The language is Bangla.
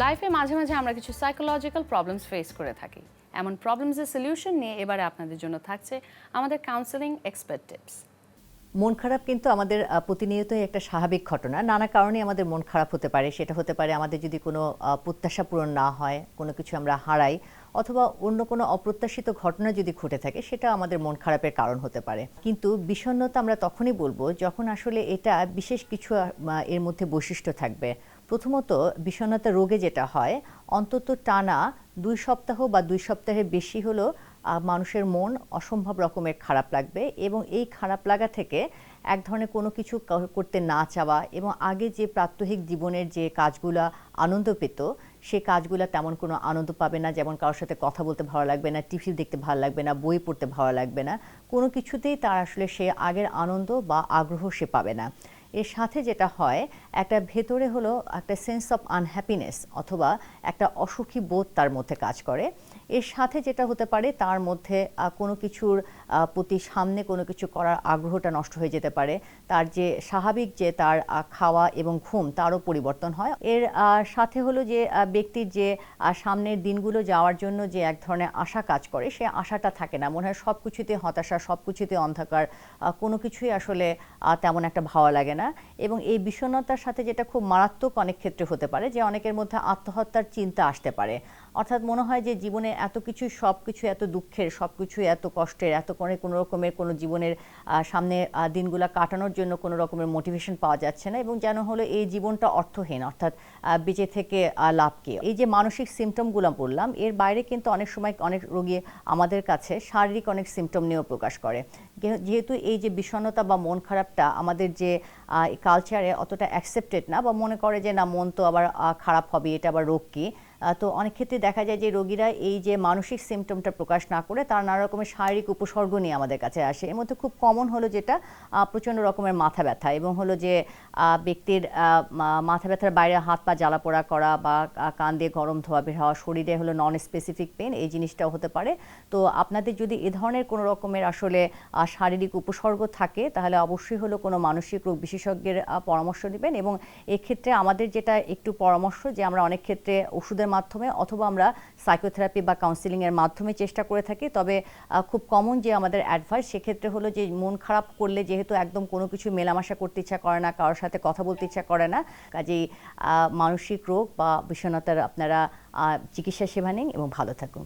লাইফে মাঝে মাঝে আমরা কিছু সাইকোলজিক্যাল প্রবলেমস ফেস করে থাকি। এমন প্রবলেমসের সলিউশন নিয়ে এবারে আপনাদের জন্য থাকছে আমাদের কাউন্সেলিং এক্সপার্ট টিপস। মন খারাপ কিন্তু আমাদের প্রতিনিয়তই একটা স্বাভাবিক ঘটনা। নানা কারণে আমাদের মন খারাপ হতে পারে। সেটা হতে পারে আমাদের যদি কোনো প্রত্যাশা পূরণ না হয়, কোনো কিছু আমরা হারাই, অথবা অন্য কোনো অপ্রত্যাশিত ঘটনা যদি ঘটে থাকে, সেটা আমাদের মন খারাপের কারণ হতে পারে। কিন্তু বিষণ্ণতা আমরা তখনই বলবো যখন আসলে এটা বিশেষ কিছু এর মধ্যে বৈশিষ্ট্য থাকবে। প্রথমত, বিষণ্ণতা রোগে যেটা হয়, অন্তত টানা ২ সপ্তাহ বা ২ সপ্তাহের বেশি হলো মানুষের মন অসম্ভব রকমের খারাপ লাগবে এবং এই খারাপ লাগা থেকে এক ধরনের কোনো কিছু করতে না চাওয়া এবং আগে যে প্রাত্যহিক জীবনের যে কাজগুলা আনন্দ পেত, সে কাজগুলা তেমন কোনো আনন্দ পাবে না। যেমন কারোর সাথে কথা বলতে ভালো লাগবে না, টিভি দেখতে ভালো লাগবে না, বই পড়তে ভালো লাগবে না। কোনো কিছুতেই তার আসলে সে আগের আনন্দ বা আগ্রহ সে পাবে না। এর সাথে যেটা হয়, একটা ভেতরে হলো একটা সেন্স অফ আনহ্যাপিনেস অথবা একটা অসুখী বোধ তার মধ্যে কাজ করে। এর সাথে যেটা হতে পারে, তার মধ্যে কোনো কিছুর প্রতি সামনে কোনো কিছু করার আগ্রহটা নষ্ট হয়ে যেতে পারে। তার যে স্বাভাবিক যে তার খাওয়া এবং ঘুম, তারও পরিবর্তন হয়। এর সাথে হলো যে ব্যক্তির যে সামনের দিনগুলো যাওয়ার জন্য যে এক ধরনের আশা কাজ করে, সে আশাটা থাকে না। মনে হয় সব কিছুতে হতাশা, সব কিছুতে অন্ধকার, কোনো কিছুই আসলে তেমন একটা ভালো লাগে না। এবং এই বিষণ্ণতার সাথে যেটা খুব মারাত্মক অনেক ক্ষেত্রে হতে পারে, যে অনেকের মধ্যে আত্মহত্যার চিন্তা আসতে পারে। অর্থাৎ মনে হয় যে জীবনে এত কিছু, সব কিছু এত দুঃখের, সব কিছু এত কষ্টের, এত করে কোনো রকমের কোনো জীবনের সামনে দিনগুলো কাটানোর জন্য কোনো রকমের মোটিভেশন পাওয়া যাচ্ছে না, এবং যেন হলো এই জীবনটা অর্থহীন। অর্থাৎ বেঁচে থেকে লাভ কি? এই যে মানসিক সিমটমগুলো বললাম, এর বাইরে কিন্তু অনেক সময় অনেক রোগী আমাদের কাছে শারীরিক অনেক সিমটম নিয়েও প্রকাশ করে। যেহেতু এই যে বিষণ্ণতা বা মন খারাপটা আমাদের যে কালচারে অতটা অ্যাকসেপ্টেড না, বা মনে করে যে না, মন তো আবার খারাপ হবে, এটা আবার রোগ কি। তো অনেক ক্ষেত্রে দেখা যায় যে রোগীরা এই যে মানসিক সিমটমটা প্রকাশ না করে তার নানা রকমের শারীরিক উপসর্গ নিয়ে আমাদের কাছে আসে। এর মধ্যে খুব কমন হলো যেটা প্রচণ্ড রকমের মাথা ব্যথা, এবং হলো যে ব্যক্তির মাথা ব্যথার বাইরে হাত পা জ্বালাপোড়া করা, বা কান দিয়ে গরম ধোয়া বের হওয়া, শরীরে হলো নন স্পেসিফিক পেন, এই জিনিসটাও হতে পারে। তো আপনাদের যদি এ ধরনের কোনো রকমের আসলে শারীরিক উপসর্গ থাকে, তাহলে অবশ্যই হলো কোনো মানসিক রোগ বিশেষজ্ঞের পরামর্শ নেবেন। এবং এক্ষেত্রে আমাদের যেটা একটু পরামর্শ, যে আমরা অনেক ক্ষেত্রে ওষুধের মাধ্যমে অথবা আমরা সাইকোথেরাপি বা কাউন্সিলিংয়ের মাধ্যমে চেষ্টা করে থাকি। তবে খুব কমন যে আমাদের অ্যাডভাইস সেক্ষেত্রে হলো যে মন খারাপ করলে যেহেতু একদম কোনো কিছু মেলামেশা করতে ইচ্ছা করে না, কারোর সাথে কথা বলতে ইচ্ছা করে না, কাজেই মানসিক রোগ বা বিষণ্ণতার আপনারা চিকিৎসা সেবা নিন এবং ভালো থাকুন।